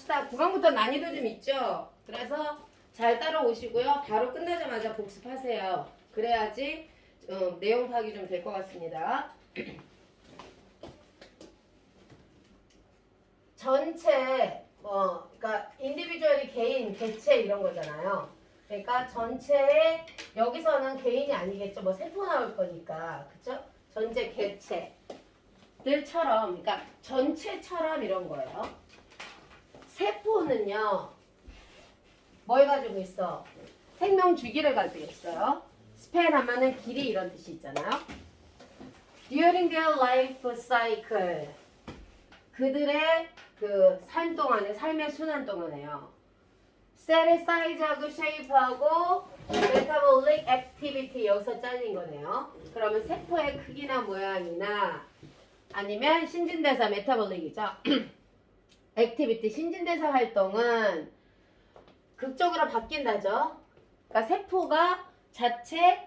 합시다. 9강부터 난이도 좀 있죠? 그래서 잘 따라오시고요. 바로 끝나자마자 복습하세요. 그래야지 내용 파악이 좀 될 것 같습니다. 전체 그러니까 인디비주얼이 개인, 개체 이런 거잖아요. 그러니까 전체에 여기서는 개인이 아니겠죠. 뭐 세포 나올 거니까. 그쵸? 전체 개체들처럼 그러니까 전체처럼 이런 거예요. 세포는요. 뭘 가지고 있어? 생명 주기를 가지고 있어요. 스팬 하면은 길이 이런 뜻이 있잖아요. During their life cycle. 그들의 그 삶 동안에 삶의 순환 동안에요. 셀의 사이즈하고 쉐입하고 메타볼릭 액티비티 여기서 잘린 거네요. 그러면 세포의 크기나 모양이나 아니면 신진대사 메타볼릭이죠. 액티비티 신진대사 활동은 극적으로 바뀐다죠. 그러니까 세포가 자체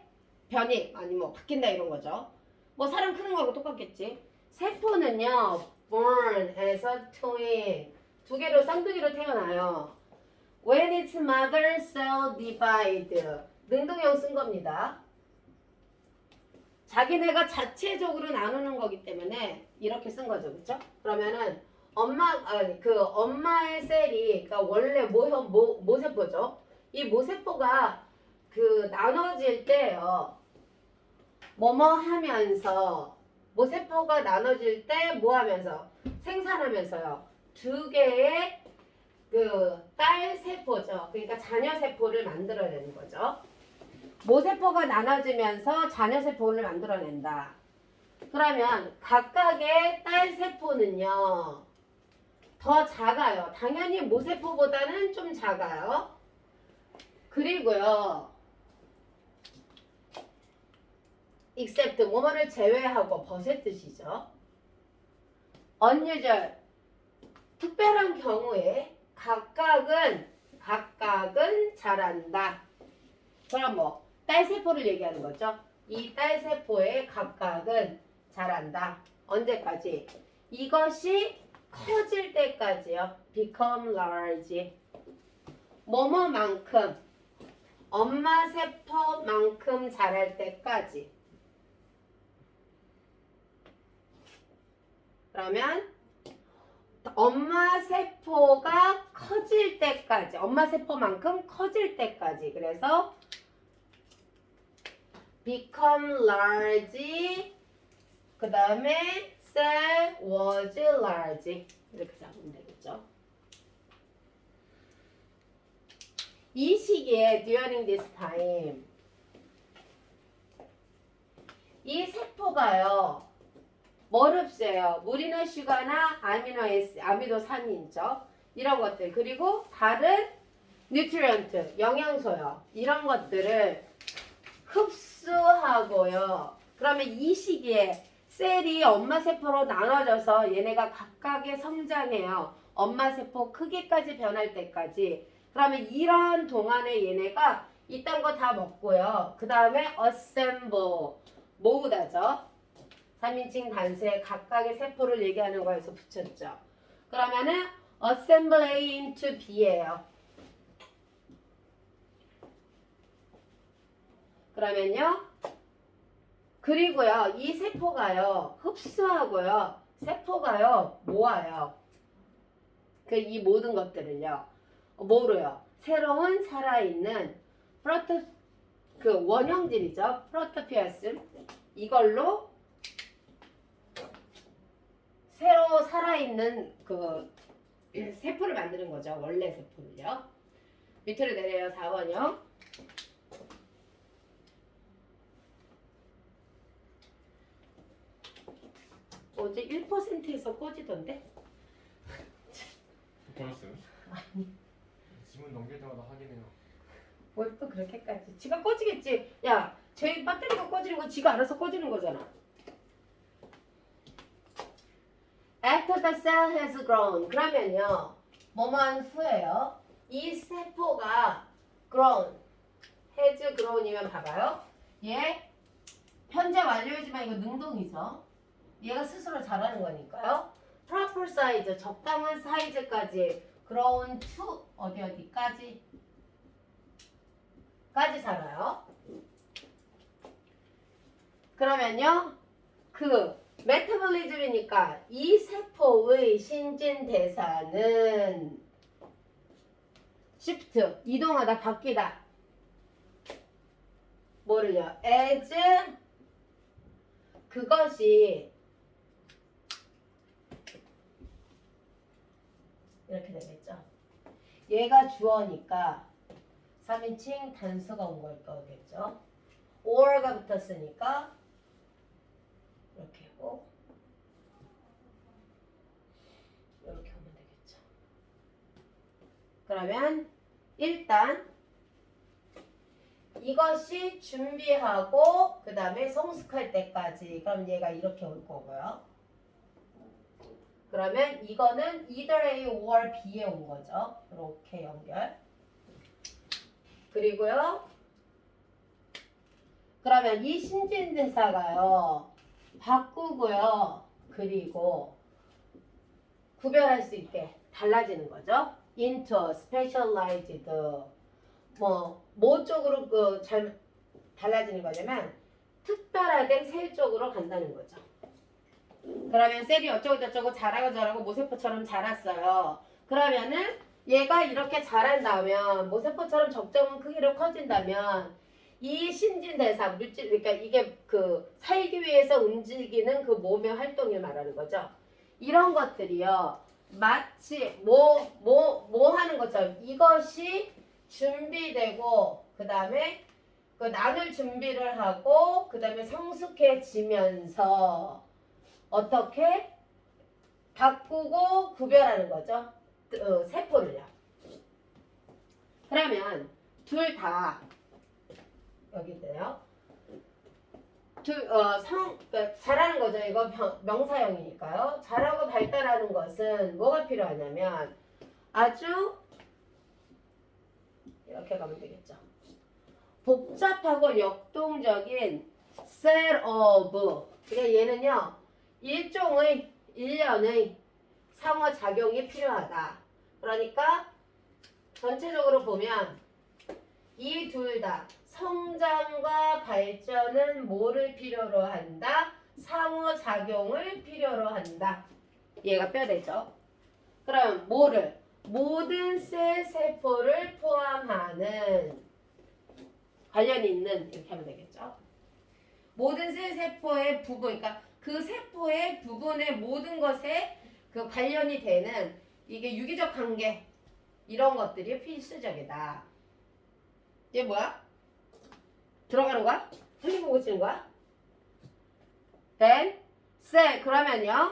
변이 아니 뭐 바뀐다 이런 거죠. 뭐 사람 크는 거하고 똑같겠지. 세포는요. born as a twin 두 개로 쌍둥이로 태어나요. When its mother cell divide 능동형 쓴 겁니다. 자기네가 자체적으로 나누는 거기 때문에 이렇게 쓴 거죠, 그렇죠? 그러면은 엄마의 셀이 그러니까 원래 모세포죠. 이 모세포가 그 나눠질 때요. 뭐뭐 하면서 모세포가 나눠질 때 뭐 하면서 생산하면서요. 두 개의 그 딸 세포죠. 그러니까 자녀 세포를 만들어내는 거죠. 모세포가 나눠지면서 자녀 세포를 만들어낸다. 그러면 각각의 딸 세포는요. 더 작아요. 당연히 모세포보다는 좀 작아요. 그리고요. except 뭐뭐를 제외하고 벗의 뜻이죠. unusual 특별한 경우에 각각은 자란다. 그럼 뭐 딸세포를 얘기하는 거죠. 이 딸세포의 각각은 자란다. 언제까지? 이것이 커질 때까지요. become large. 뭐뭐만큼 엄마 세포만큼 자랄 때까지. 그러면 엄마 세포가 커질 때까지, 엄마 세포만큼 커질 때까지. 그래서 become large, 그 다음에 cell was large 이렇게 잡으면 되겠죠. 이 시기에 during this time 이 세포가요. 뭘 흡수해요? 물이나 슈가나 아미노산이 있죠. 이런 것들. 그리고 다른 뉴트리언트, 영양소요. 이런 것들을 흡수하고요. 그러면 이 시기에 셀이 엄마 세포로 나눠져서 얘네가 각각의 성장해요. 엄마 세포 크기까지 변할 때까지. 그러면 이런 동안에 얘네가 이딴 거 다 먹고요. 그 다음에 assemble, 모으다죠. 3인칭 단수에 각각의 세포를 얘기하는 거에서 붙였죠. 그러면은 assemble A into B예요. 그러면요. 그리고요. 이 세포가요. 흡수하고요. 세포가요. 모아요. 이 모든 것들을요. 뭐로요? 새로운 살아있는 원형질이죠. 프로토피아스. 이걸로 새로 살아있는 세포를 만드는 거죠. 원래 세포를요. 밑으로 내려요. 4번이요. 어제 1%에서 꺼지던데? 꺼졌어요? 아니. 지문 넘길 때마다 확인해요. 뭘 또 그렇게까지. 지가 꺼지겠지. 야, 제 배터리가 꺼지는 건 지가 알아서 꺼지는 거잖아. After the cell has grown. 그러면요. 뭐만 후에요. 이 세포가 grown. has grown이면 봐봐요. 얘 현재 완료이지만 이거 능동이죠. 얘가 스스로 자라는 거니까요. proper size, 적당한 사이즈까지 grown to 어디까지 자라요. 그러면요, 그 메타볼리즘이니까 이 세포의 신진대사는 shift 이동하다 바뀌다. 뭐를요? as 그것이 이렇게 되겠죠. 얘가 주어니까 3인칭 단수가 온 걸 거겠죠. or가 붙었으니까 이렇게 하고 이렇게 하면 되겠죠. 그러면 일단 이것이 준비하고 그 다음에 성숙할 때까지 그럼 얘가 이렇게 올 거고요. 그러면 이거는 either A or B에 온 거죠. 이렇게 연결. 그리고요. 그러면 이 신진대사가요. 바꾸고요. 그리고 구별할 수 있게 달라지는 거죠. into, specialized 뭐 쪽으로 잘 달라지는 거냐면 특별하게 셀 쪽으로 간다는 거죠. 그러면 셀이 어쩌고저쩌고 자라고 모세포처럼 자랐어요. 그러면은 얘가 이렇게 자란다면 모세포처럼 적정한 크기로 커진다면 이 신진대사 물질 그러니까 이게 그 살기 위해서 움직이는 그 몸의 활동을 말하는 거죠. 이런 것들이요. 마치 뭐 하는 것처럼 이것이 준비되고 그 다음에 그 나눌 준비를 하고 그 다음에 성숙해지면서 어떻게 바꾸고 구별하는 거죠. 세포를요. 그러면 둘 다 여기 있네요. 그러니까 자라는 거죠. 이거 명사형이니까요. 자라고 발달하는 것은 뭐가 필요하냐면 아주 이렇게 가면 되겠죠. 복잡하고 역동적인 set of 그러니까 얘는요. 일련의 상호작용이 필요하다. 그러니까 전체적으로 보면 이 둘 다 성장과 발전은 뭐를 필요로 한다? 상호작용을 필요로 한다. 얘가 뼈대죠. 그럼 뭐를? 모든 셀 세포를 포함하는 관련이 있는 이렇게 하면 되겠죠. 모든 셀 세포의 부분, 그러니까 그 세포의 부분의 모든 것에 그 관련이 되는 이게 유기적 관계 이런 것들이 필수적이다. 이게 뭐야? 들어가는 거야? 틀린 거 고치는 거야? then 셀 그러면요.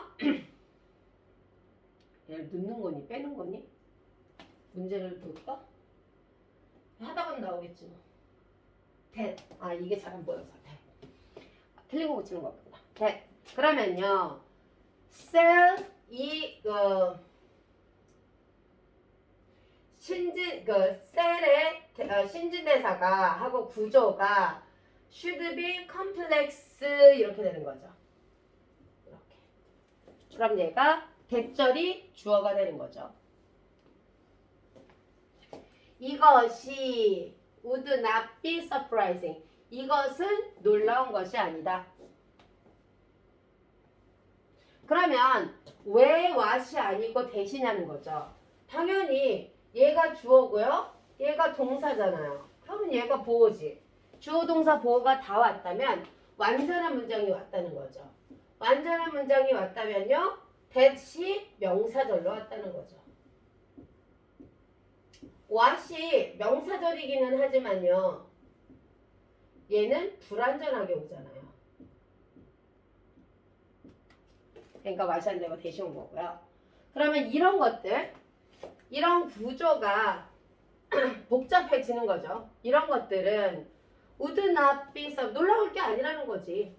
얘를 넣는 거니 빼는 거니? 문제를 볼까? 하다 보면 나오겠지 뭐. that 이게 잘 안 보여서 that. 틀린 거 고치는 거구나. that 그러면요. 셀 셀의 신진대사가 하고 구조가 should be complex 이렇게 되는 거죠. 이렇게. 그럼 얘가 대절이 주어가 되는 거죠. 이것이 would not be surprising. 이것은 놀라운 것이 아니다. 그러면 왜 what이 아니고 대신하는 거죠. 당연히 얘가 주어고요. 얘가 동사잖아요. 그러면 얘가 보어지. 주어 동사 보어가 다 왔다면 완전한 문장이 왔다는 거죠. 완전한 문장이 왔다면요. that이 명사절로 왔다는 거죠. what이 명사절이기는 하지만요. 얘는 불완전하게 오잖아요. 그러니까 what이 안 되고 대신 온 거고요. 그러면 이런 것들 이런 구조가 복잡해지는 거죠. 이런 것들은 would not be 놀라울 게 아니라는 거지.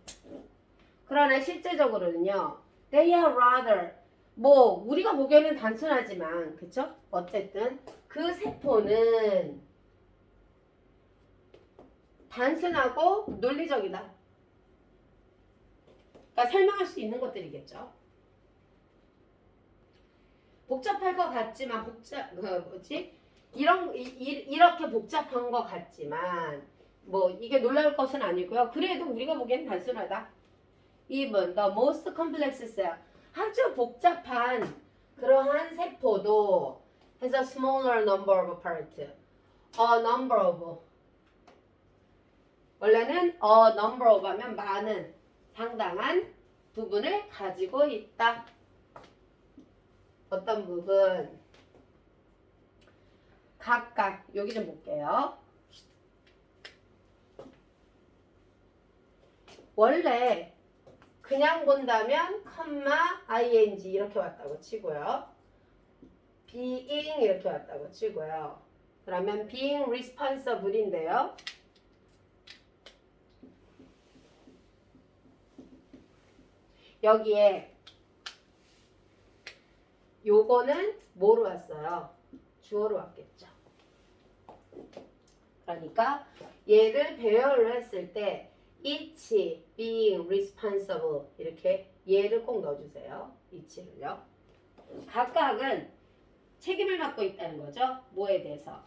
그러나 실제적으로는요. They are rather 우리가 보기에는 단순하지만 그쵸? 어쨌든 그 세포는 단순하고 논리적이다. 그러니까 설명할 수 있는 것들이겠죠. 복잡할 것 같지만 이렇게 복잡한 것 같지만 뭐 이게 놀라울 것은 아니고요. 그래도 우리가 보기엔 단순하다. 2번 the most complex cell 아주 복잡한 그러한 세포도 has a smaller number of parts. A number of 원래는 a number of 하면 많은 상당한 부분을 가지고 있다. 어떤 부분? 각각 여기 좀 볼게요. 원래 그냥 본다면 컴마 ing 이렇게 왔다고 치고요. being 이렇게 왔다고 치고요. 그러면 being responsible인데요. 여기에 요거는 뭐로 왔어요? 주어로 왔겠죠. 그러니까 얘를 배열을 했을 때 each being responsible 이렇게 얘를 꼭 넣어주세요. each를요. 각각은 책임을 맡고 있다는 거죠. 뭐에 대해서?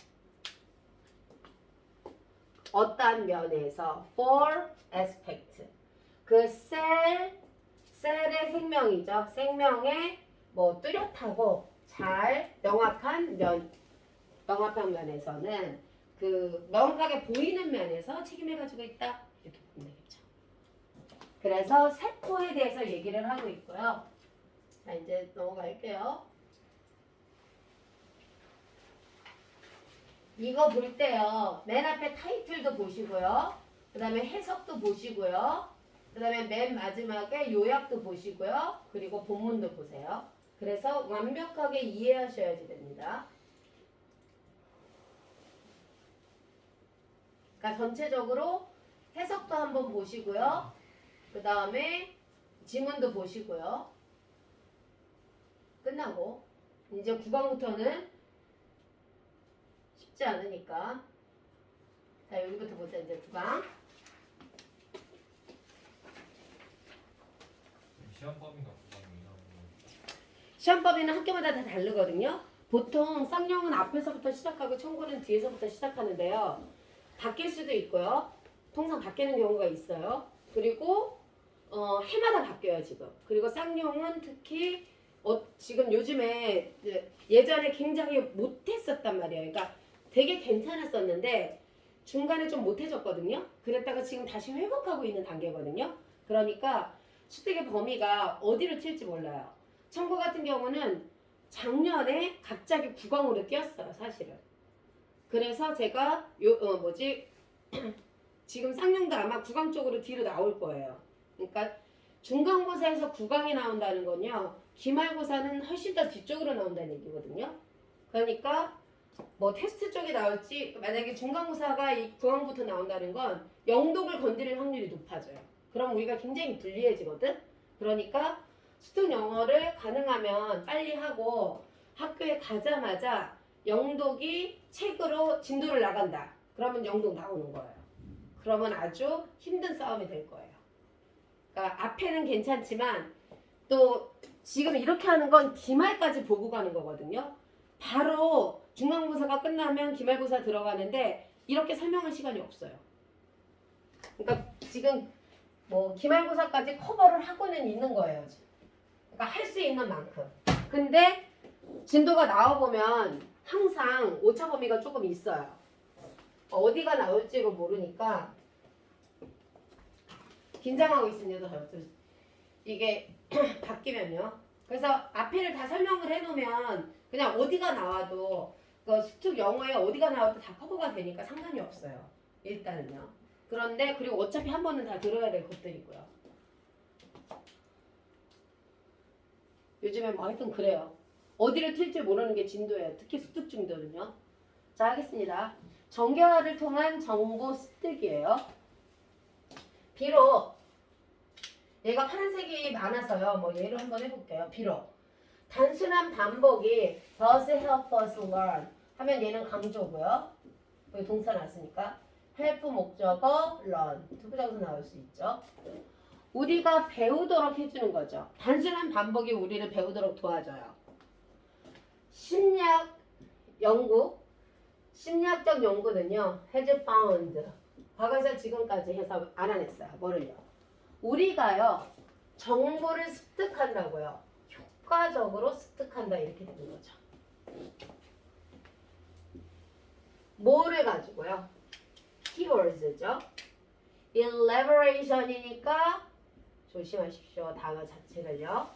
어떠한 면에서 for aspect 그 셀의 생명이죠. 생명의 뭐 뚜렷하고 잘 명확한 면에서는 그 명확하게 보이는 면에서 책임을 가지고 있다 이렇게 보면 되겠죠. 그래서 세포에 대해서 얘기를 하고 있고요. 자 이제 넘어갈게요. 이거 볼 때요. 맨 앞에 타이틀도 보시고요. 그 다음에 해석도 보시고요. 그 다음에 맨 마지막에 요약도 보시고요. 그리고 본문도 보세요. 그래서 완벽하게 이해하셔야지 됩니다. 그러니까 전체적으로 해석도 한번 보시고요. 그 다음에 지문도 보시고요. 끝나고 이제 9강부터는 쉽지 않으니까 자 여기부터 보자. 이제 9강 시험법인가 구강이나 시험법에는 학교마다 다 다르거든요. 보통 쌍용은 앞에서부터 시작하고 청구는 뒤에서부터 시작하는데요. 바뀔 수도 있고요. 통상 바뀌는 경우가 있어요. 그리고 해마다 바뀌어요 지금. 그리고 쌍용은 특히 지금 요즘에 예전에 굉장히 못했었단 말이에요. 그러니까 되게 괜찮았었는데 중간에 좀 못해졌거든요. 그랬다가 지금 다시 회복하고 있는 단계거든요. 그러니까 수특의 범위가 어디로 튈지 몰라요. 청구 같은 경우는 작년에 갑자기 9강으로 뛰었어요, 사실은. 그래서 제가 지금 쌍용도 아마 9강 쪽으로 뒤로 나올 거예요. 그러니까 중간고사에서 9강이 나온다는 건요. 기말고사는 훨씬 더 뒤쪽으로 나온다는 얘기거든요. 그러니까 뭐 테스트 쪽이 나올지 만약에 중간고사가 이 9강부터 나온다는 건 영독을 건드릴 확률이 높아져요. 그럼 우리가 굉장히 불리해지거든. 그러니까 수능 영어를 가능하면 빨리 하고 학교에 가자마자 영독이 책으로 진도를 나간다. 그러면 영독 나오는 거예요. 그러면 아주 힘든 싸움이 될 거예요. 그러니까 앞에는 괜찮지만 또 지금 이렇게 하는 건 기말까지 보고 가는 거거든요. 바로 중간고사가 끝나면 기말고사 들어가는데 이렇게 설명할 시간이 없어요. 그러니까 지금 뭐 기말고사까지 커버를 하고는 있는 거예요. 그러니까 할 수 있는 만큼. 근데 진도가 나와보면 항상 오차 범위가 조금 있어요. 어디가 나올지를 모르니까 긴장하고 있습니다. 이게 바뀌면요. 그래서 앞에를 다 설명을 해놓으면 그냥 어디가 나와도 그 수특 영어에 어디가 나와도 다 커버가 되니까 상관이 없어요. 일단은요. 그런데 그리고 어차피 한 번은 다 들어야 될 것들이고요. 요즘에 뭐 하여튼 그래요. 어디를 튈지 모르는 게 진도예요. 특히 수특 진도는요. 자 하겠습니다. 정교화를 통한 정보 습득이에요. 비록 얘가 파란색이 많아서요. 뭐 얘를 한번 해볼게요. 비록 단순한 반복이 does help us learn 하면 얘는 강조고요. 여기 동사 났으니까 help 목적어 learn 투부정사 나올 수 있죠. 우리가 배우도록 해주는 거죠. 단순한 반복이 우리를 배우도록 도와줘요. 심리학 연구, 심리학적 연구는요, has found. 과거에서 지금까지 해서 알아냈어요. 뭐를요? 우리가요, 정보를 습득한다고요. 효과적으로 습득한다 이렇게 되는 거죠. 뭐를 가지고요? keywords죠. elaboration이니까 조심하십시오. 단어 자체를요.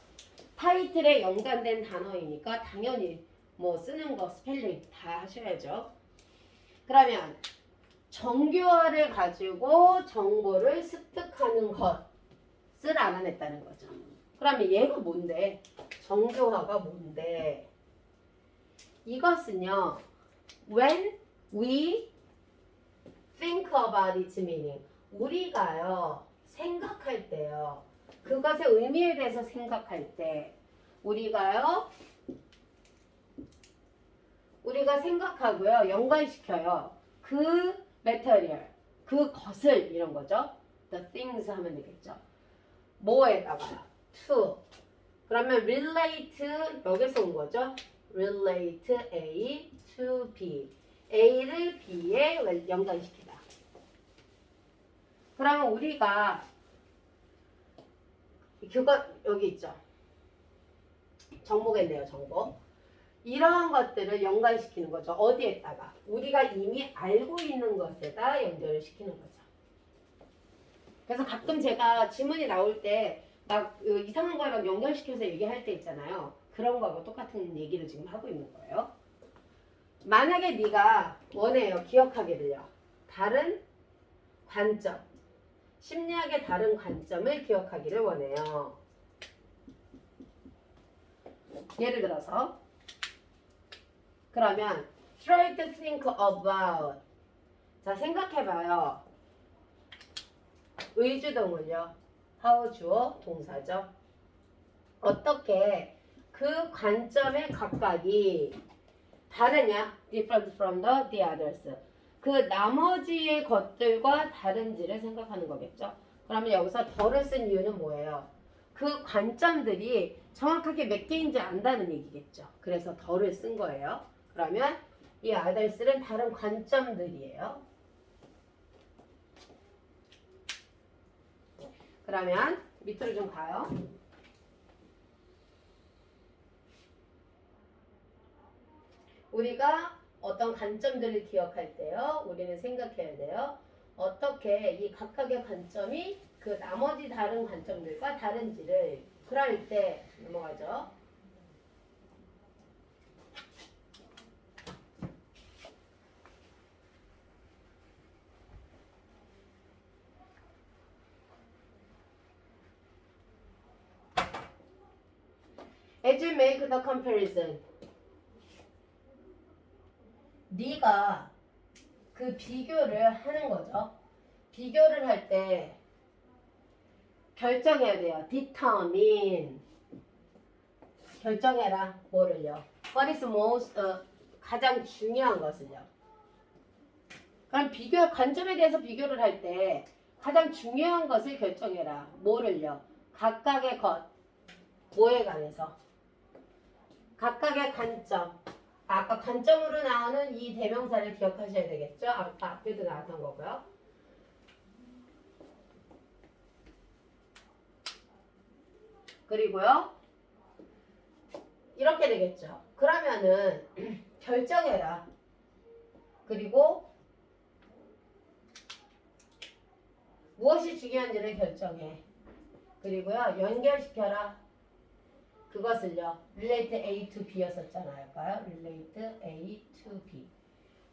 타이틀에 연관된 단어이니까 당연히 뭐 쓰는 거 스펠링 다 하셔야죠. 그러면 정교화를 가지고 정보를 습득하는 것을 알아냈다는 거죠. 그러면 얘가 뭔데? 정교화가 뭔데? 이것은요. When we think about its meaning. 우리가요. 생각할 때요. 그것의 의미에 대해서 생각할 때 우리가 생각하고요. 연관시켜요. 그 material, 그것을 이런 거죠. The things 하면 되겠죠. 뭐에다가 to. 그러면 relate 여기서 온 거죠. relate A to B. A를 B에 연관시키다. 그러면 우리가 그거 여기 있죠. 정보겠네요. 정보. 이러한 것들을 연관시키는 거죠. 어디에다가? 우리가 이미 알고 있는 것에다 연결을 시키는 거죠. 그래서 가끔 제가 지문이 나올 때 막 이상한 거에 막 연결시켜서 얘기할 때 있잖아요. 그런 거하고 똑같은 얘기를 지금 하고 있는 거예요. 만약에 네가 원해요. 기억하기를요. 다른 관점. 심리학의 다른 관점을 기억하기를 원해요. 예를 들어서 그러면 try to think about. 자, 생각해봐요. 의주동을요. how 주어 동사죠. 어떻게 그 관점의 각각이 다르냐? different from the others. 그 나머지의 것들과 다른지를 생각하는 거겠죠. 그러면 여기서 더를 쓴 이유는 뭐예요? 그 관점들이 정확하게 몇 개인지 안다는 얘기겠죠. 그래서 더를 쓴 거예요. 그러면 이 others는 다른 관점들이에요. 그러면 밑으로 좀 가요. 우리가 어떤 관점들을 기억할 때요. 우리는 생각해야 돼요. 어떻게 이 각각의 관점이 그 나머지 다른 관점들과 다른지를 그럴 때 넘어가죠. As you make the comparison. 네가 그 비교를 하는 거죠. 비교를 할 때 결정해야 돼요. determine. 결정해라. 뭐를요? What is most 가장 중요한 것을요. 그럼 비교 관점에 대해서 비교를 할 때 가장 중요한 것을 결정해라. 뭐를요? 각각의 것. 뭐에 관해서? 각각의 관점. 아까 관점으로 나오는 이 대명사를 기억하셔야 되겠죠? 아까 앞에도 나왔던 거고요. 그리고요. 이렇게 되겠죠. 그러면은 결정해라. 그리고 무엇이 중요한지를 결정해. 그리고요. 연결시켜라. 그것을요. relate A to B였었잖아요. relate A to B.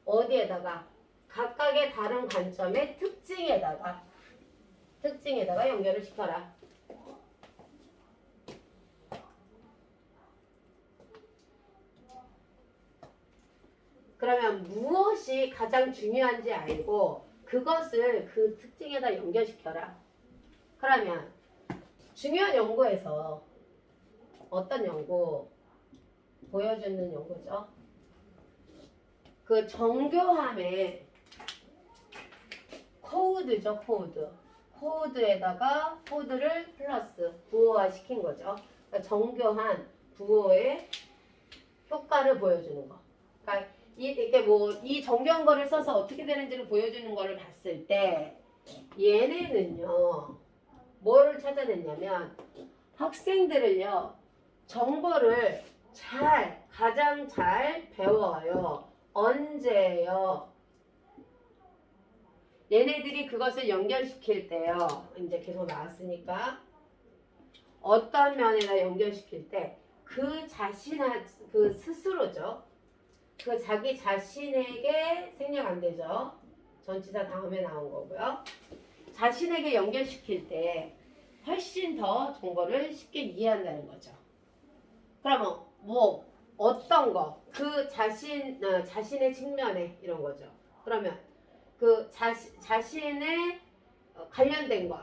어디에다가? 각각의 다른 관점의 특징에다가 연결을 시켜라. 그러면 무엇이 가장 중요한지 알고 그것을 그 특징에다 연결시켜라. 그러면 중요한 연구에서 어떤 연구? 보여주는 연구죠. 그 정교함의 코드죠, 코드. 코드에다가 코드를 플러스 부호화 시킨 거죠. 그러니까 정교한 부호의 효과를 보여주는 거. 그러니까 이게 뭐 이 정경거를 써서 어떻게 되는지를 보여주는 거를 봤을 때 얘네는요 뭐를 찾아냈냐면 학생들을요 정보를 가장 잘 배워요. 언제요? 얘네들이 그것을 연결시킬 때요. 이제 계속 나왔으니까 어떤 면에다 연결시킬 때 그 그 스스로죠. 그 자기 자신에게 생략 안 되죠. 전치사 다음에 나온 거고요. 자신에게 연결시킬 때 훨씬 더 정보를 쉽게 이해한다는 거죠. 그러면 뭐 어떤 거, 그 자신의 측면에 이런 거죠. 그러면 그 자신의 관련된 것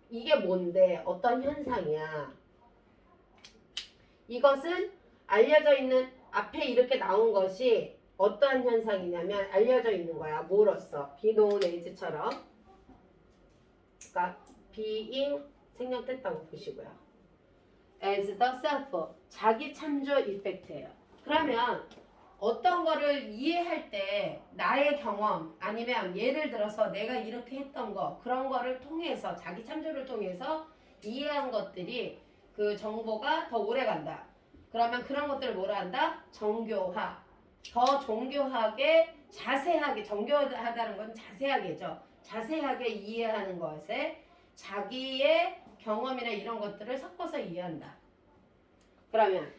이게 뭔데 어떤 현상이야? 이것은 알려져 있는 앞에 이렇게 나온 것이 어떠한 현상이냐면 알려져 있는 거야. 뭐로써? be known as처럼. 그러니까 being 생략됐다고 보시고요. as the self 자기 참조 이펙트예요. 그러면 어떤 거를 이해할 때 나의 경험 아니면 예를 들어서 내가 이렇게 했던 거 그런 거를 통해서 자기 참조를 통해서 이해한 것들이 그 정보가 더 오래 간다. 그러면 그런 것들을 뭐라 한다? 정교화. 더 정교하게 자세하게 정교하다는 건 자세하게죠. 자세하게 이해하는 것에 자기의 경험이나 이런 것들을 섞어서 이해한다. 그러면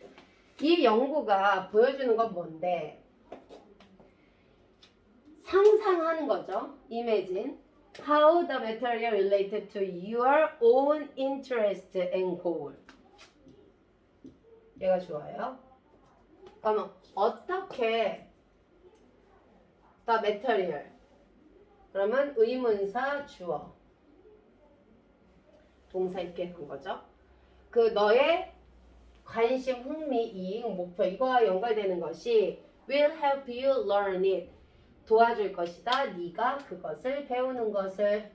이 연구가 보여주는 건 뭔데? 상상하는 거죠. Imagine how the material related to your own interest and goal. 얘가 좋아요. 그러면 어떻게 the material 그러면 의문사 주어 동사 있게 한 거죠. 그 너의 관심, 흥미, 이익, 목표 이거와 연결되는 것이 will help you learn it 도와줄 것이다. 네가 그것을 배우는 것을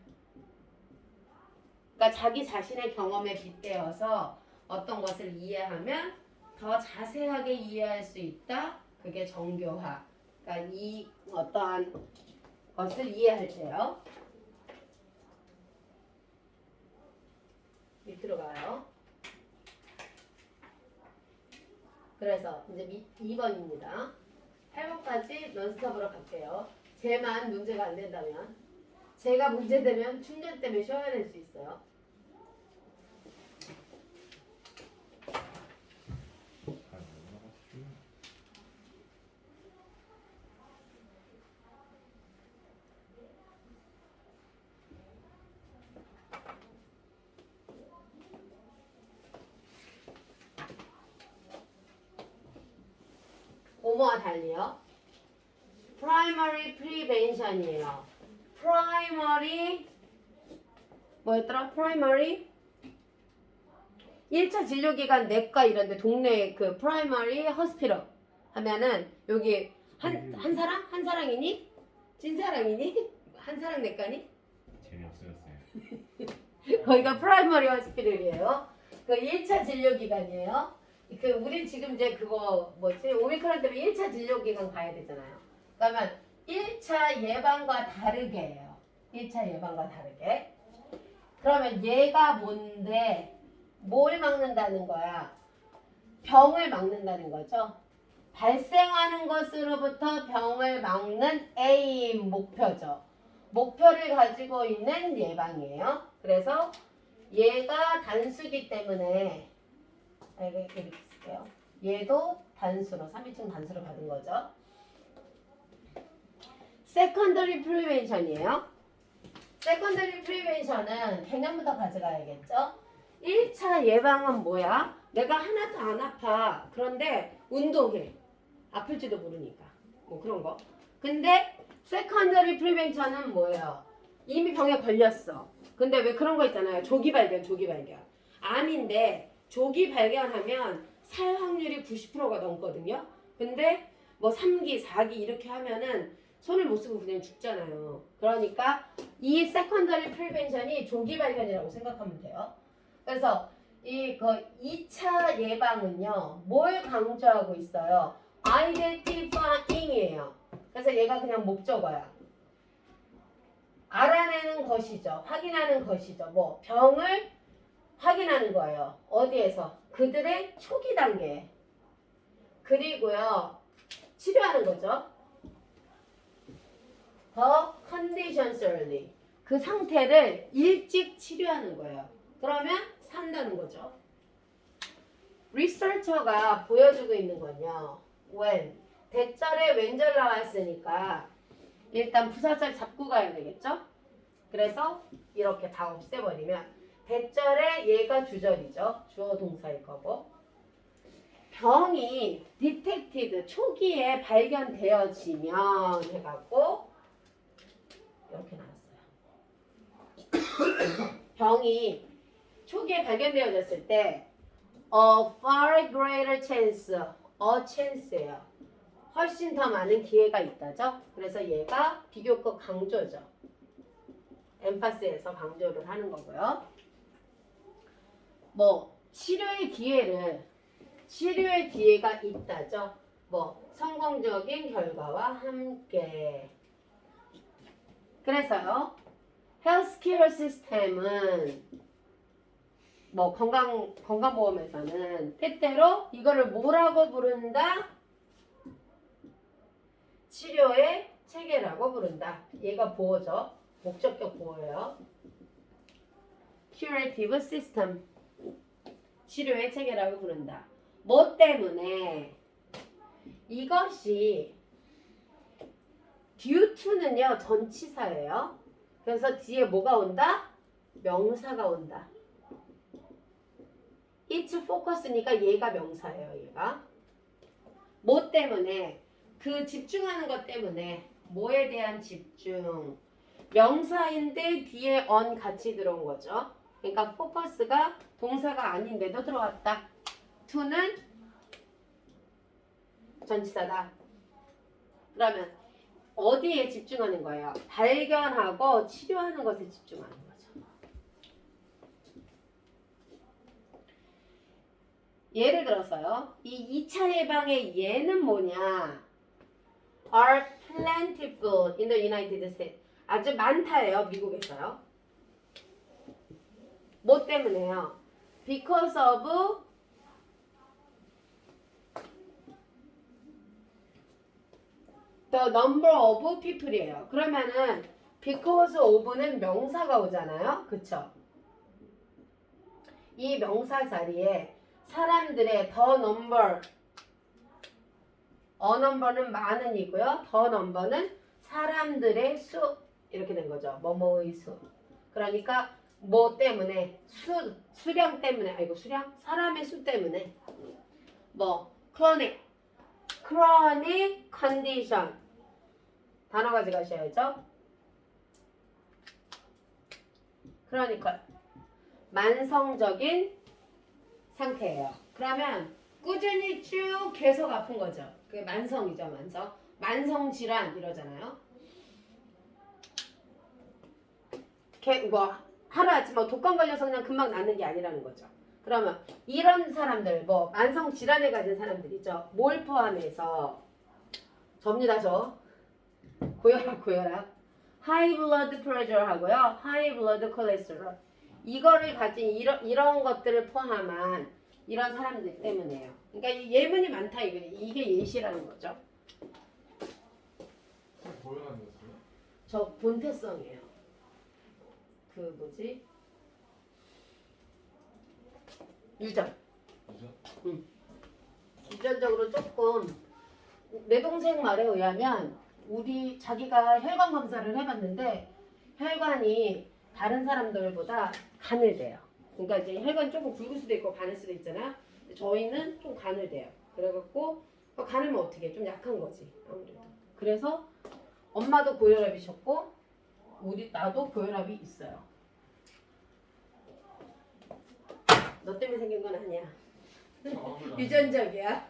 그러니까 자기 자신의 경험에 빗대어서 어떤 것을 이해하면 더 자세하게 이해할 수 있다. 그게 정교화. 그러니까 이 어떠한 것을 이해할 때요. 밑으로 가요. 그래서 이제 2번입니다. 8번까지 논스톱으로 갈게요. 쟤만 문제가 안 된다면 제가 문제되면 충전 때문에 쉬어야 될 수 있어요. 뭐와 달리요? Primary prevention이에요. Primary 뭐였더라? Primary 1차 진료기관 내과 이런데 동네 그 Primary Hospital 하면은 여기 한 사람? 한 사랑이니? 찐사랑이니? 한 사랑 내과니? 재미없어졌어요. 거기가 Primary Hospital이에요. 그 1차 진료기관이에요. 그 우린 지금 이제 그거 뭐지 오미크론 때문에 1차 진료기관 가야 되잖아요. 그러면 1차 예방과 다르게예요. 1차 예방과 다르게. 그러면 얘가 뭔데 뭘 막는다는 거야? 병을 막는다는 거죠. 발생하는 것으로부터 병을 막는 aim 목표죠. 목표를 가지고 있는 예방이에요. 그래서 얘가 단수기 때문에 이렇게 쓸게요. 얘도 단수로 3인칭 단수로 받은 거죠. Secondary prevention이에요. Secondary prevention은 개념부터 가져가야겠죠. 1차 예방은 뭐야? 내가 하나도 안 아파. 그런데 운동해. 아플지도 모르니까. 뭐 그런 거. 근데 Secondary prevention은 뭐예요? 이미 병에 걸렸어. 근데 왜 그런 거 있잖아요. 조기 발견. 암인데 조기 발견하면 살 확률이 90%가 넘거든요. 근데 뭐 3기, 4기 이렇게 하면은 손을 못 쓰고 그냥 죽잖아요. 그러니까 이 세컨더리 프리벤션이 조기 발견이라고 생각하면 돼요. 그래서 이 2차 예방은요. 뭘 강조하고 있어요? identifying이에요. 그래서 얘가 그냥 목적어야. 알아내는 것이죠. 확인하는 것이죠. 뭐 병을 확인하는 거예요. 어디에서? 그들의 초기 단계. 그리고요. 치료하는 거죠. The conditions early. 그 상태를 일찍 치료하는 거예요. 그러면 산다는 거죠. 리서처가 보여주고 있는 건요. when. 대절에 왼절 나왔으니까 일단 부사절 잡고 가야 되겠죠? 그래서 이렇게 다 없애버리면 대절에 얘가 주절이죠. 주어 동사일 거고. 병이 detected 초기에 발견되어지면 해갖고 이렇게 나왔어요. 병이 초기에 발견되어졌을 때 a far greater chance, a chance예요. 훨씬 더 많은 기회가 있다죠. 그래서 얘가 비교급 강조죠. 엠파스에서 강조를 하는 거고요. 뭐 치료의 기회가 있다죠. 뭐 성공적인 결과와 함께. 그래서요. 헬스케어 시스템은 뭐 건강보험에서는 때때로 이거를 뭐라고 부른다? 치료의 체계라고 부른다. 얘가 보호죠. 목적격 보호예요. curative system. 치료의 체계라고 부른다. 뭐 때문에? 이것이 due to는요 전치사예요. 그래서 뒤에 뭐가 온다? 명사가 온다. It's focus니까 얘가 명사예요. 얘가 뭐 때문에? 그 집중하는 것 때문에. 뭐에 대한 집중? 명사인데 뒤에 on 같이 들어온 거죠. 그러니까 focus가 동사가 아닌데도 들어왔다. to는 전치사다. 그러면 어디에 집중하는 거예요? 발견하고 치료하는 것에 집중하는 거죠. 예를 들어서요. 이 2차 예방의 예는 뭐냐? are plentiful in the United States. 아주 많다예요. 미국에서요. 뭐 때문에요? Because of the number of people이에요. 그러면은 because of는 명사가 오잖아요. 그쵸? 이 명사 자리에 사람들의 the number, a number는 많은이고요. the number는 사람들의 수 이렇게 된 거죠. 뭐뭐의 수. 그러니까 뭐 때문에? 수량 때문에. 아이고 수량? 사람의 수 때문에. 뭐 chronic condition. 단어 가져가셔야죠. 그러니까 만성적인 상태예요. 그러면 꾸준히 쭉 계속 아픈 거죠. 그게 만성이죠. 만성 질환 이러잖아요. 뭐 하루아침에 뭐 독감 걸려서 그냥 금방 낫는 게 아니라는 거죠. 그러면 이런 사람들, 뭐 만성 질환을 가진 사람들이죠. 뭘 포함해서? 접니다. 저 고혈압 high blood pressure 하고요. high blood cholesterol. 이거를 가진 이런 것들을 포함한 이런 사람들 때문에요. 그러니까 이 예문이 많다 이게 예시라는 거죠. 고혈압이었어요? 저 본태성이에요. 그 뭐지? 유전. 그죠? 유전적으로 조금 내 동생 말에 의하면 자기가 혈관 검사를 해봤는데 혈관이 다른 사람들보다 가늘대요. 그러니까 이제 혈관이 조금 굵을 수도 있고 가늘 수도 있잖아요. 근데 저희는 좀 가늘대요. 그래갖고 가늘면 어떻게? 좀 약한 거지 아무래도. 그래서 엄마도 고혈압이셨고 나도 고혈압이 있어요. 너 때문에 생긴 건 아니야. 유전적이야.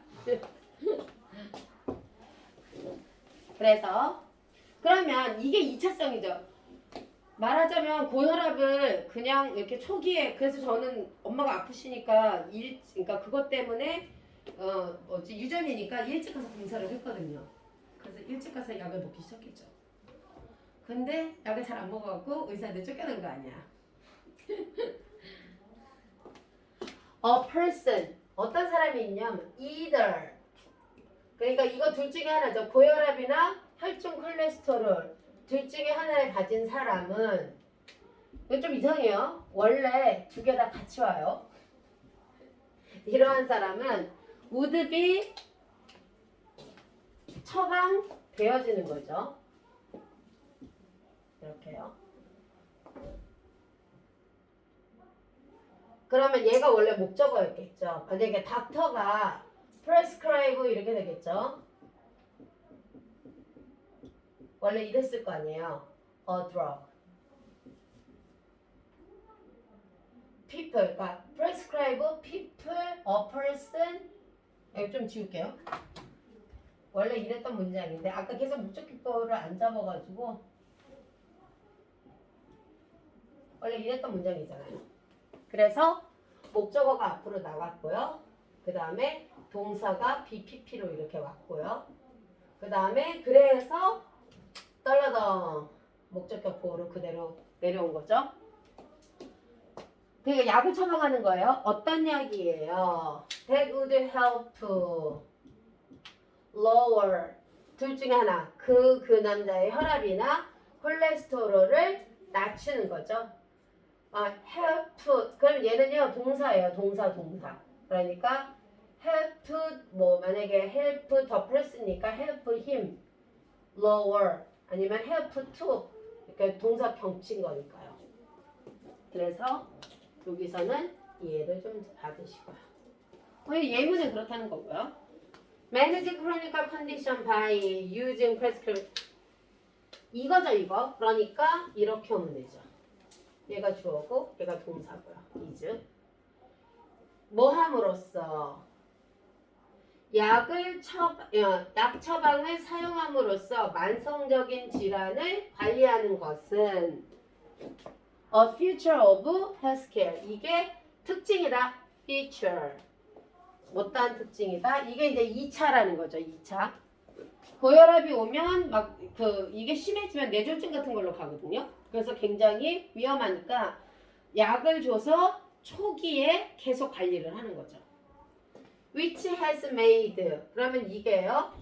그래서 그러면 이게 2차성이죠. 말하자면 고혈압을 그냥 이렇게 초기에 그래서 저는 엄마가 아프시니까 그러니까 그것 때문에 유전이니까 일찍 가서 검사를 했거든요. 그래서 일찍 가서 약을 먹기 시작했죠. 근데 약을 잘 안 먹어갖고 의사한테 쫓겨난 거 아니야. A person 어떤 사람이 있냐면 either 그러니까 이거 둘 중에 하나죠. 고혈압이나 혈중 콜레스테롤 둘 중에 하나를 가진 사람은 이거 좀 이상해요. 원래 두 개 다 같이 와요. 이러한 사람은 would be 처방되어지는 거죠. 이렇게요. 그러면 얘가 원래 목적어였겠죠. 만약에 닥터가 prescribe 이렇게 되겠죠. 원래 이랬을 거 아니에요. A drug. people, 그러니까 prescribe people, a person. 이거 좀 지울게요. 원래 이랬던 문장인데 아까 계속 목적기법을 안 잡아가지고 원래 이랬던 문장이잖아요. 그래서 목적어가 앞으로 나왔고요. 그 다음에 동사가 BPP로 이렇게 왔고요. 그 다음에 그래서 떨러덩 목적격 보호로 그대로 내려온 거죠. 그러니까 약을 처방하는 거예요. 어떤 약이에요? That would help lower 둘 중에 하나 그 남자의 혈압이나 콜레스테롤을 낮추는 거죠. help 그럼 얘는요 동사예요. 동사 그러니까 help 뭐 만약에 help the person이니까 help him lower 아니면 help to 이렇게 동사 병친 거니까요. 그래서 여기서는 이해를 좀 받으시고요. 예문은 그렇다는 거고요. manage chronic condition by using prescription 이거죠 이거. 그러니까 이렇게 오면 되죠. 얘가 주어고 얘가 동사고요. is 뭐 함으로써 약 처방을 사용함으로써 만성적인 질환을 관리하는 것은 a feature of healthcare 이게 특징이다. feature 어떠한 특징이다. 이게 이제 2차라는 거죠. 2차 고혈압이 오면 막 이게 심해지면 뇌졸중 같은 걸로 가거든요. 그래서 굉장히 위험하니까 약을 줘서 초기에 계속 관리를 하는 거죠. Which has made 그러면 이게요.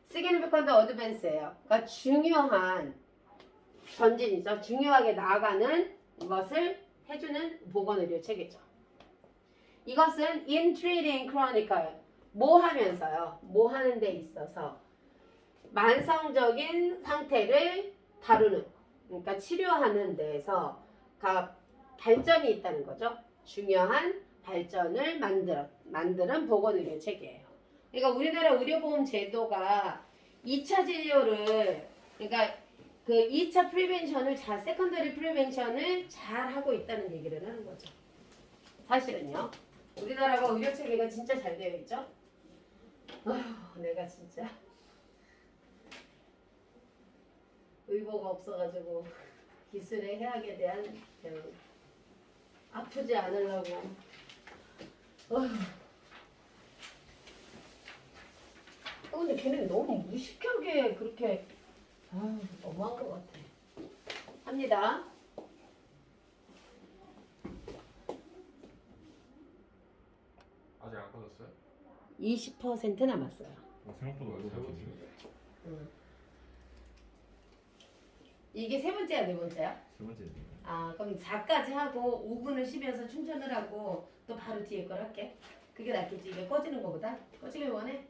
significant advance예요. 그러니까 중요한 전진이죠. 중요하게 나아가는 것을 해주는 보건의료 체계죠. 이것은 in treating chronic 뭐 하면서요. 뭐 하는 데 있어서 만성적인 상태를 다루는 그러니까 치료하는 데에서 발전이 있다는 거죠. 중요한 발전을 만드는 보건의료 체계예요. 그러니까 우리나라 의료보험 제도가 2차 진료를 그러니까 그 2차 프리벤션을 세컨더리 프리벤션을 잘 하고 있다는 얘기를 하는 거죠. 사실은요. 우리나라가 의료 체계가 진짜 잘 되어 있죠. 내가 진짜 의보가 없어가지고 기술의 해악에 대한 아프지 않으려고 근데 걔네 너무 무식하게 그렇게 너무한 것 같아. 합니다. 아직 안 꺼졌어요? 20% 남았어요. 생각보다 많이 잡았네. 이게 세 번째야, 네 번째야? 세 번째. 그럼 4까지 하고 5분을 쉬면서 충전을 하고 또 바로 뒤에 걸 할게. 그게 낫겠지. 이게 꺼지는 거보다. 꺼지길 원해?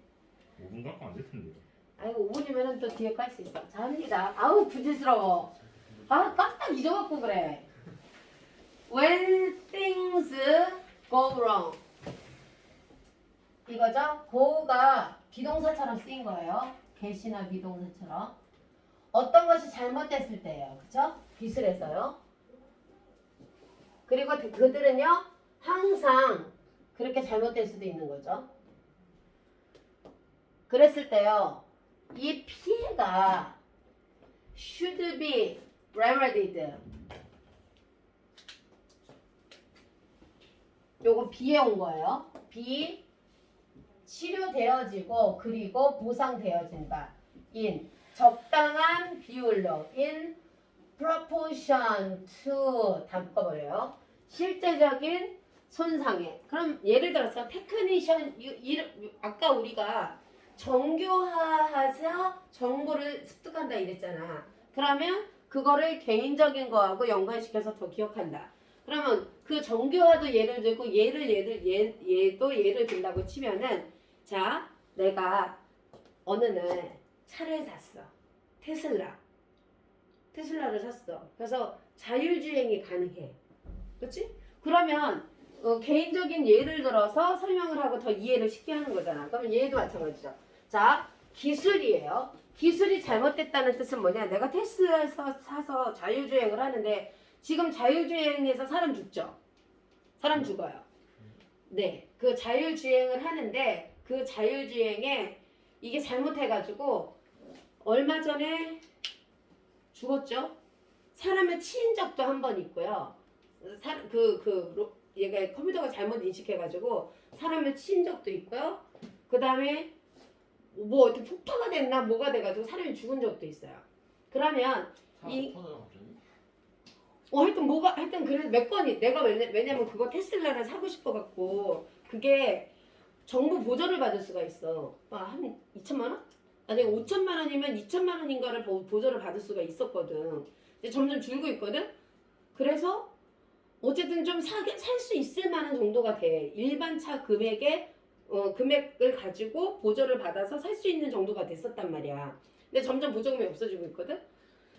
5분 갖고 안 될 텐데. 아이고 5분이면 또 뒤에 거 할 수 있어. 자, 합니다. 아우 부지스러워. 깜딱 잊어갖고 그래. When things go wrong. 이거죠? go가 비동사처럼 쓰인 거예요. get이나 비동사처럼. 어떤 것이 잘못됐을 때예요. 그쵸? 비슬해서요. 그리고 그들은요. 항상 그렇게 잘못될 수도 있는 거죠. 그랬을 때요. 이 피해가 should be remedied. 요거 비에 온 거예요. B 치료되어지고 그리고 보상되어진다. in 적당한 비율로 in proportion to 다 묶어버려요. 실제적인 손상에. 그럼 예를 들어서 테크니션 아까 우리가 정교화해서 정보를 습득한다 이랬잖아. 그러면 그거를 개인적인 거하고 연관시켜서 더 기억한다. 그러면 그 정교화도 예를 들고 얘도 예를 든다고 치면은 자 내가 어느 날 차를 샀어. 테슬라를 샀어. 그래서 자율주행이 가능해. 그렇지? 그러면 개인적인 예를 들어서 설명을 하고 더 이해를 쉽게 하는 거잖아. 그러면 얘도 마찬가지죠. 자, 기술이에요. 기술이 잘못됐다는 뜻은 뭐냐? 내가 테슬라에서 사서 자율주행을 하는데 지금 자율주행에서 사람 죽죠? 사람 죽어요. 네, 그 자율주행을 하는데 그 자율주행에 이게 잘못해가지고 얼마 전에 죽었죠? 사람을 치인 적도 한 번 있고요. 얘가 컴퓨터가 잘못 인식해가지고 사람을 치인 적도 있고요. 그 다음에 뭐 어떻게 폭파가 됐나 뭐가 돼가지고 사람이 죽은 적도 있어요. 그러면 하여튼 그래서 몇 건이 내가 왜냐면 그거 테슬라를 사고 싶어갖고 그게 정부 보조를 받을 수가 있어. 한 2천만 원? 아니 5천만 원이면 2천만 원인가를 보조를 받을 수가 있었거든. 근데 점점 줄고 있거든. 그래서 어쨌든 좀 살 수 있을 만한 정도가 돼. 일반 차 금액의 금액을 가지고 보조를 받아서 살 수 있는 정도가 됐었단 말이야. 근데 점점 보조금이 없어지고 있거든.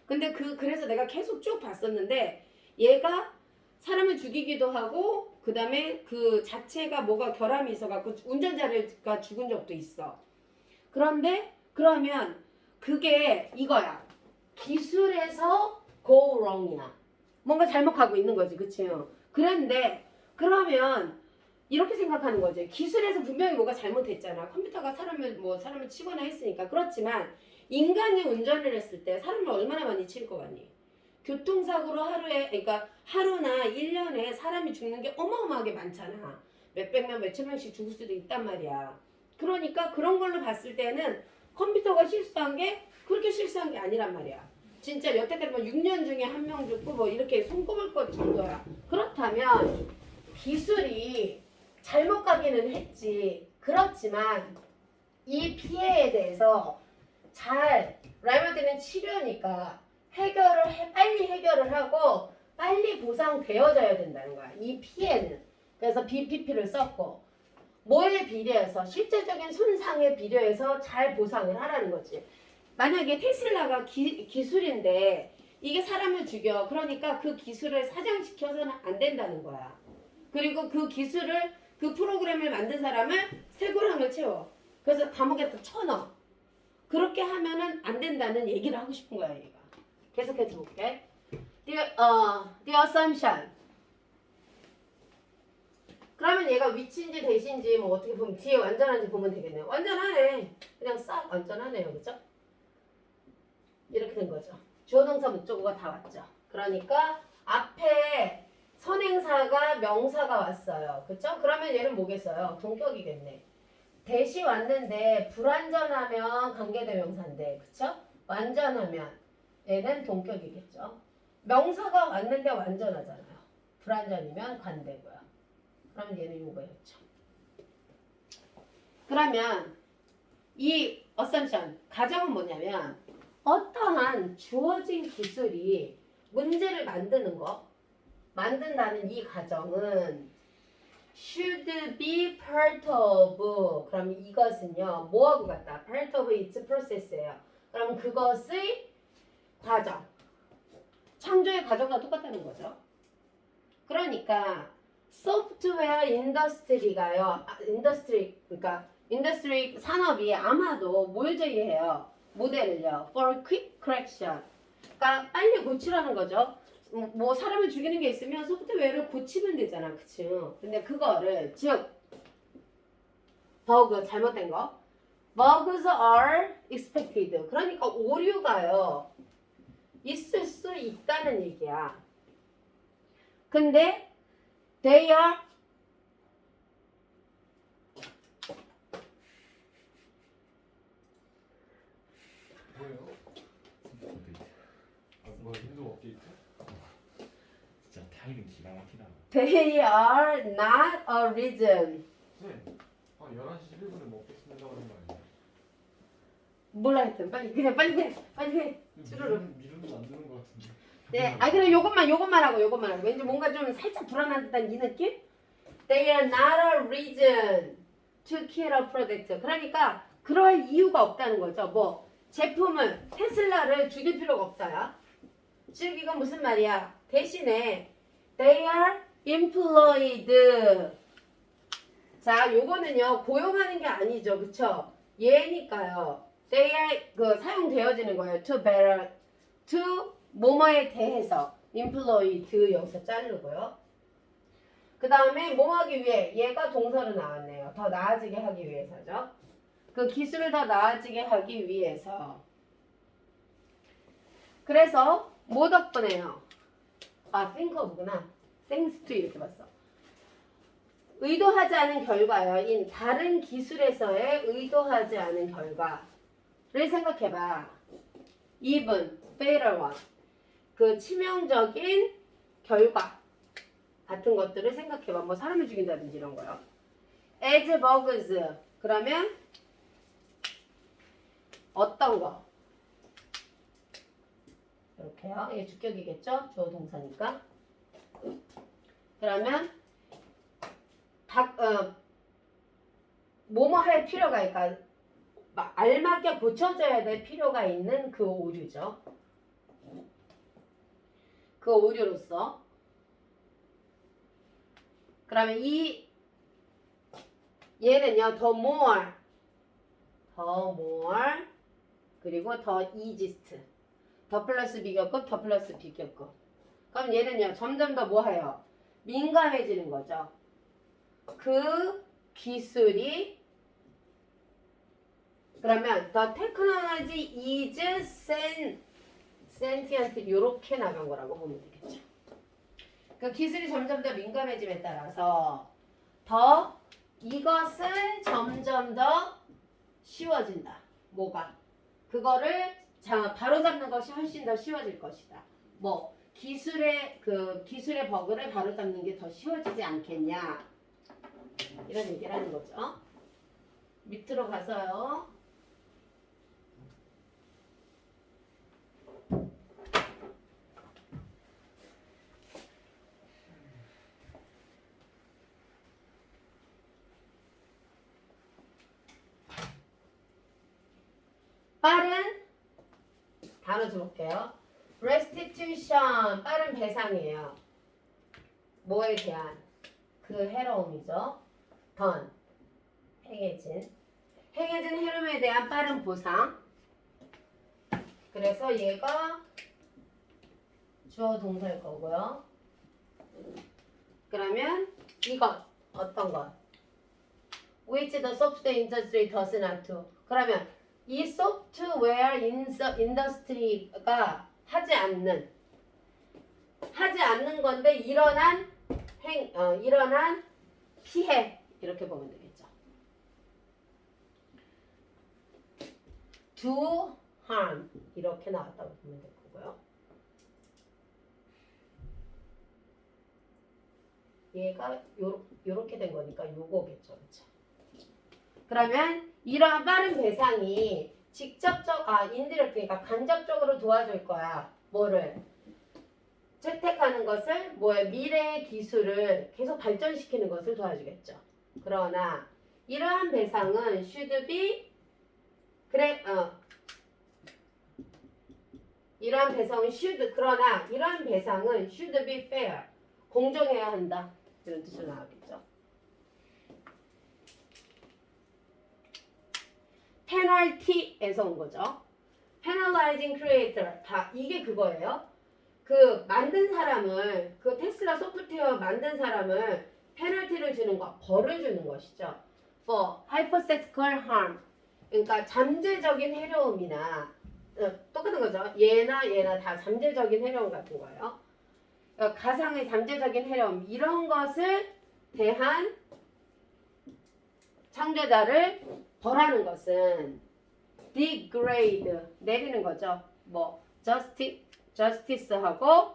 근데 그래서 내가 계속 쭉 봤었는데 얘가 사람을 죽이기도 하고 그 다음에 그 자체가 뭐가 결함이 있어갖고 운전자가 죽은 적도 있어. 그런데 그러면 그게 이거야. 기술에서 go wrong이야. 뭔가 잘못 가고 있는 거지, 그치요? 그런데 그러면 이렇게 생각하는 거지. 기술에서 분명히 뭐가 잘못했잖아. 컴퓨터가 사람을 치거나 했으니까. 그렇지만 인간이 운전을 했을 때 사람을 얼마나 많이 칠 거 같니? 교통사고로 그러니까 하루나 1년에 사람이 죽는 게 어마어마하게 많잖아. 몇백 명, 몇천 명씩 죽을 수도 있단 말이야. 그러니까 그런 걸로 봤을 때는 컴퓨터가 실수한 게 그렇게 실수한 게 아니란 말이야. 진짜 여태까지 6년 중에 1명 죽고 뭐 이렇게 손꼽을 정도야. 그렇다면 기술이 잘못 가기는 했지. 그렇지만 이 피해에 대해서 라이머드는 치료니까 빨리 해결을 하고 빨리 보상되어져야 된다는 거야. 이 피해는. 그래서 BPP를 썼고 뭐에 비례해서 실제적인 손상에 비례해서 잘 보상을 하라는 거지. 만약에 테슬라가 기술인데 이게 사람을 죽여. 그러니까 그 기술을 사장시켜서는 안 된다는 거야. 그리고 그 기술을 그 프로그램을 만든 사람을 쇠고랑을 채워. 그래서 감옥에다 쳐넣어. 그렇게 하면은 안 된다는 얘기를 하고 싶은 거야, 얘가. 계속해서 볼게. The assumption. 그러면 얘가 위치인지 대신지 뭐 어떻게 보면 뒤에 완전한지 보면 되겠네요. 완전하네. 그냥 싹 완전하네요. 그죠? 이렇게 된 거죠. 주어 동사 목적어가 다 왔죠. 그러니까 앞에 선행사가 명사가 왔어요. 그쵸? 그러면 얘는 뭐겠어요? 동격이겠네. 대시 왔는데 불완전하면 관계대명사인데 그쵸? 완전하면 얘는 동격이겠죠. 명사가 왔는데 완전하잖아요. 불완전이면 관대고요. 그럼 얘는 요거였죠. 그러면 이 assumption 가정은 뭐냐면 어떠한 주어진 기술이 문제를 만든다는 이 가정은 should be part of. 그럼 이것은요 뭐하고 같다? part of its process예요. 그럼 그것의 과정, 창조의 과정과 똑같다는 거죠. 그러니까 소프트웨어 인더스트리가요. 그러니까 인더스트리 산업이 아마도 뭘 제기해요? 모델을요. for quick correction. 그러니까 빨리 고치라는 거죠. 뭐 사람을 죽이는 게 있으면 소프트웨어를 고치면 되잖아. 그치? 근데 그거를 즉 버그 잘못된 거 bugs are expected. 그러니까 오류가요. 있을 수 있다는 얘기야. 근데 they are 이름 기가 막히다. They are not a reason. 네. 11시 11분에 먹겠습니다 그런 거 아니에요? 몰라 했든 빨리 그냥 빨리 해. 주르륵. 미루는 안 되는 것 같은데. 네, 그럼 요것만 하고. 왠지 뭔가 좀 살짝 불안한 듯한 이 느낌? They are not a reason to kill a product. 그러니까 그럴 이유가 없다는 거죠. 뭐 제품을 테슬라를 죽일 필요가 없다야. 즉 이건 무슨 말이야? 대신에 they are employed. 자, 요거는요 고용하는 게 아니죠, 그쵸? 얘니까요. they are 사용되어지는 거예요. to 뭐뭐에 대해서 employed 여기서 자르고요. 그 다음에 뭐 하기 위해? 얘가 동사로 나왔네요. 더 나아지게 하기 위해서죠. 그 기술을 더 나아지게 하기 위해서. 그래서 뭐 덕분에요? think of구나. thanks to 이렇게 봤어. 의도하지 않은 결과요. 인 다른 기술에서의 의도하지 않은 결과를 생각해봐. even, fatal one. 그 치명적인 결과 같은 것들을 생각해봐. 뭐 사람을 죽인다든지 이런 거요. as bugs. 그러면 어떤 거? 이렇게요. 이게 주격이겠죠? 주어 동사니까. 그러면 뭐뭐 할 필요가 있까? 알맞게 고쳐져야 될 필요가 있는 그 오류죠. 그 오류로서. 그러면 얘는요, 더 more 그리고 더 easiest. 더 플러스 비교급, 더 플러스 비교급. 그럼 얘는요, 점점 더 뭐 해요? 민감해지는 거죠. 그 기술이 그러면 the technology is sentient 이렇게 나간 거라고 보면 되겠죠. 그 기술이 점점 더 민감해짐에 따라서 이것은 점점 더 쉬워진다. 뭐가? 그거를 바로잡는 것이 훨씬 더 쉬워질 것이다. 뭐 기술의 버그를 바로잡는 게 더 쉬워지지 않겠냐? 이런 얘기를 하는 거죠. 밑으로 가서요. 빠른 단어 줘볼게요. restitution 빠른 배상이에요. 뭐에 대한? 그 해로움이죠. done 행해진 해로움에 대한 빠른 보상. 그래서 얘가 주어 동사일 거고요. 그러면 이건 어떤 것? which the software industry does not do. 그러면 이 소프트웨어 인더스트리가 하지 않는 건데 일어난 피해 이렇게 보면 되겠죠. do harm 이렇게 나왔다고 보면 될 거고요. 얘가 요렇게 된 거니까 요거겠죠. 그렇죠? 그러면 이러한 빠른 배상이 인디렉트니까 간접적으로 도와줄 거야. 뭐를? 채택하는 것을 미래의 기술을 계속 발전시키는 것을 도와주겠죠. 그러나 이러한 배상은 should be 이러한 배상은 should be fair 공정해야 한다. 이런 뜻으로 나오겠죠. 페널티에서 온 거죠. penalizing creator 다 이게 그거예요. 그 만든 사람을 그 테슬라 소프트웨어 만든 사람을 페널티를 주는 거, 벌을 주는 것이죠. for hypothetical harm 그러니까 잠재적인 해로움이나 똑같은 거죠. 얘나 다 잠재적인 해로움 같은 거예요. 그러니까 가상의 잠재적인 해로움 이런 것을 대한 창조자를 벌하는 것은 degrade 내리는 거죠. justice하고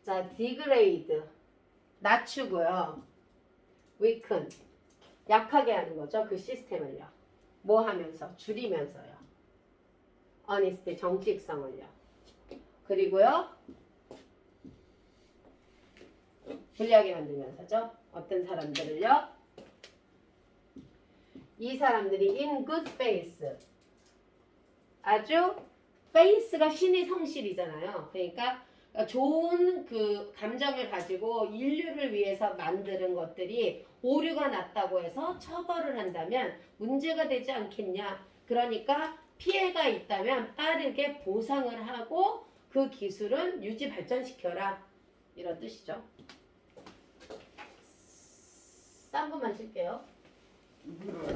자, degrade 낮추고요. weaken 약하게 하는 거죠. 그 시스템을요. 뭐 하면서? 줄이면서요. honesty 정직성을요. 그리고요. 불리하게 만들면서죠. 어떤 사람들을요? 이 사람들이 in good faith 아주 faith가 신의 성실이잖아요. 그러니까 좋은 그 감정을 가지고 인류를 위해서 만드는 것들이 오류가 났다고 해서 처벌을 한다면 문제가 되지 않겠냐. 그러니까 피해가 있다면 빠르게 보상을 하고 그 기술은 유지 발전시켜라. 이런 뜻이죠. 싼 것만 쓸게요. 이분은